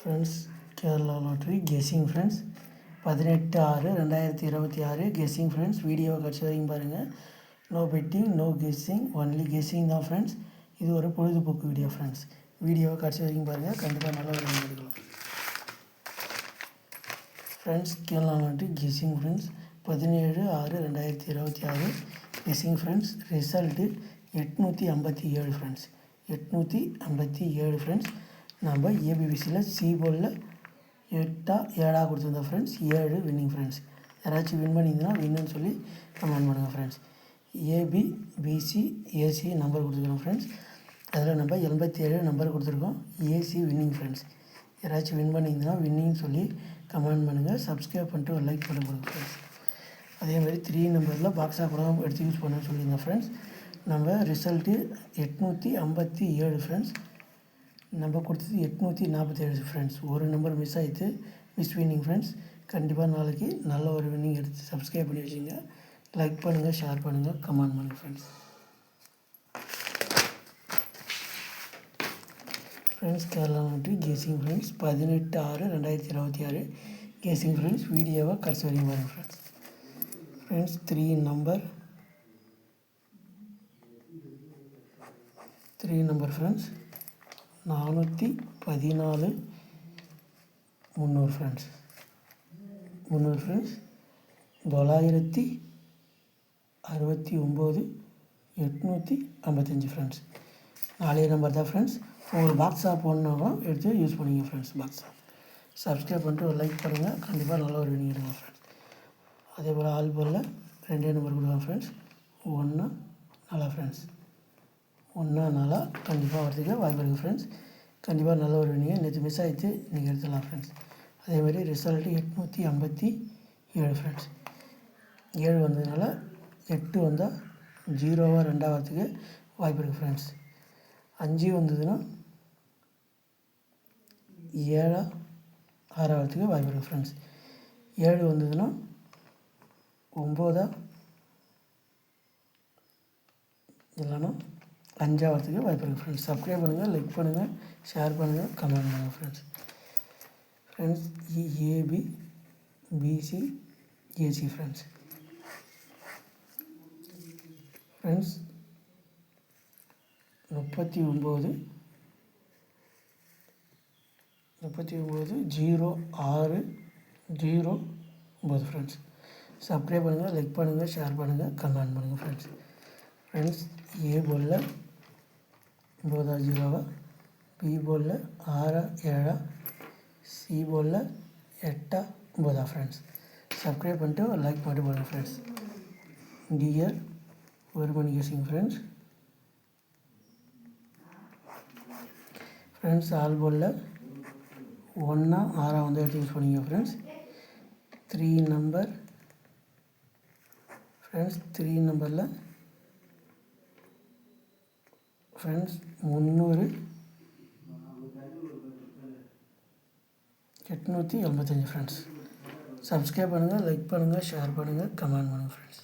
Friends, Kerala lottery guessing friends 18/6/2026 guessing friends. வீடியோவை கடைசி வரைக்கும் பாருங்கள். No betting, no guessing, only guessing தான் ஃப்ரெண்ட்ஸ். இது ஒரு பொழுதுபோக்கு வீடியோ ஃப்ரெண்ட்ஸ். வீடியோவை கடைசி வரைக்கும் பாருங்கள், கண்டிப்பாக நல்ல ஒரு வீடியோ எடுக்கலாம் friends. Kerala lottery guessing friends 17/6/2026 guessing friends. Result 857 friends. 857 friends. நம்ம ஏபிபிசியில் சி போர்டில் 7 கொடுத்துருந்தோம் ஃப்ரெண்ட்ஸ். 7 winning friends. யாராச்சும் வின் பண்ணியிருந்தனா வின்னுன்னு சொல்லி கமெண்ட் பண்ணுங்கள் friends. AB, BC, AC number கொடுத்துருக்கோம் ஃப்ரெண்ட்ஸ். அதில் நம்ம 87 நம்பர் கொடுத்துருக்கோம். AC winning friends. யாராச்சும் வின் பண்ணியிருந்தனா வின்னிங் சொல்லி கமெண்ட் பண்ணுங்கள். சப்ஸ்கிரைப் பண்ணிட்டு ஒரு லைக் பண்ண கொடுங்க ஃப்ரெண்ட்ஸ். அதேமாதிரி 3 நம்பரில் பாக்ஸ் ஆஃபராக எடுத்து யூஸ் பண்ண சொல்லியிருந்தோம் ஃப்ரெண்ட்ஸ். நம்ம ரிசல்ட்டு 857 ஃப்ரெண்ட்ஸ். நம்ம கொடுத்தது 847 ஃப்ரெண்ட்ஸ். ஒரு நம்பர் மிஸ் ஆகிடுது, மிஸ் வின்னிங் ஃப்ரெண்ட்ஸ். கண்டிப்பாக நாளைக்கு நல்ல ஒரு வின்னிங் எடுத்து சப்ஸ்கிரைப் பண்ணி வச்சுங்க. லைக் பண்ணுங்கள், ஷேர் பண்ணுங்கள், கமெண்ட் பண்ணுங்கள் friends. Friends, Kerala lottery guessing friends 18/6/2026 guessing friends. வீடியோவை கடைசி வரைக்கும் பாருங்கள் friends. Friends, 3 number friends. 414 300 friends. 300 friends. 969 855 friends. 4 number தான் ஃப்ரெண்ட்ஸ். உங்களுக்கு பாக்ஸாக போடணுன்னா எடுத்து யூஸ் பண்ணிங்க ஃப்ரெண்ட்ஸ். பாக்ஸாக சப்ஸ்கிரைப் பண்ணிட்டு ஒரு லைக் பண்ணுங்கள். கண்டிப்பாக நல்ல ஒரு வினிங் எடுங்க ஃப்ரெண்ட்ஸ். அதே போல் ஆல் போலில் 2 நம்பர் கொடுக்கலாம் ஃப்ரெண்ட்ஸ். 1 4 ஃப்ரெண்ட்ஸ். 1 4 கண்டிப்பாக வரதுக்கு வாய்ப்பு இருக்குது ஃப்ரெண்ட்ஸ். கண்டிப்பாக நல்ல ஒரு வினிங்க. நேற்று மிஸ் ஆகிடுச்சு, இன்றைக்கி எடுத்துடலாம் ஃப்ரெண்ட்ஸ். அதேமாதிரி ரிசல்ட்டு 857 ஃப்ரெண்ட்ஸ். 7 வந்ததுனால 8 வந்தால் 0வா 2 வரத்துக்கு வாய்ப்பு இருக்குது ஃப்ரெண்ட்ஸ். 5 வந்ததுன்னா 7 6 வரத்துக்கு வாய்ப்பு இருக்குது ஃப்ரெண்ட்ஸ். 7 வந்ததுன்னா 9 இல்லைன்னா 5 வரத்துக்கு வாய்ப்பு இருக்குது ஃப்ரெண்ட்ஸ். சப்ஸ்கிரைப் பண்ணுங்கள், லைக் பண்ணுங்கள், ஷேர் பண்ணுங்கள், கமெண்ட் பண்ணுங்கள் friends. Friends, AB, BC, AC friends. Friends, 39 06 09 friends. Subscribe பண்ணுங்கள், லைக் பண்ணுங்கள், ஷேர் பண்ணுங்கள், கமெண்ட் பண்ணுங்கள் ஃப்ரெண்ட்ஸ். ஃப்ரெண்ட்ஸ், ஏ போர்டில் 9 0, பி போர்டில் 6 7, சி போர்டில் 8 9 ஃப்ரெண்ட்ஸ். சப்ஸ்கிரைப் பண்ணிட்டு ஒரு லைக் பண்ணிட்டு போடுங்க ஃப்ரெண்ட்ஸ். டியர் ஒரு மணி கெஸ்ஸிங் ஃப்ரெண்ட்ஸ். ஃப்ரெண்ட்ஸ், ஆல் போர்டில் 1 6 வந்து எடுத்து யூஸ் பண்ணிங்க ஃப்ரெண்ட்ஸ். 3 number friends. 3 நம்பரில் ஃப்ரெண்ட்ஸ் 300 875 ஃப்ரெண்ட்ஸ். சப்ஸ்கிரைப் பண்ணுங்கள், லைக் பண்ணுங்கள், ஷேர் பண்ணுங்கள், கமெண்ட் பண்ணுங்கள் ஃப்ரெண்ட்ஸ்.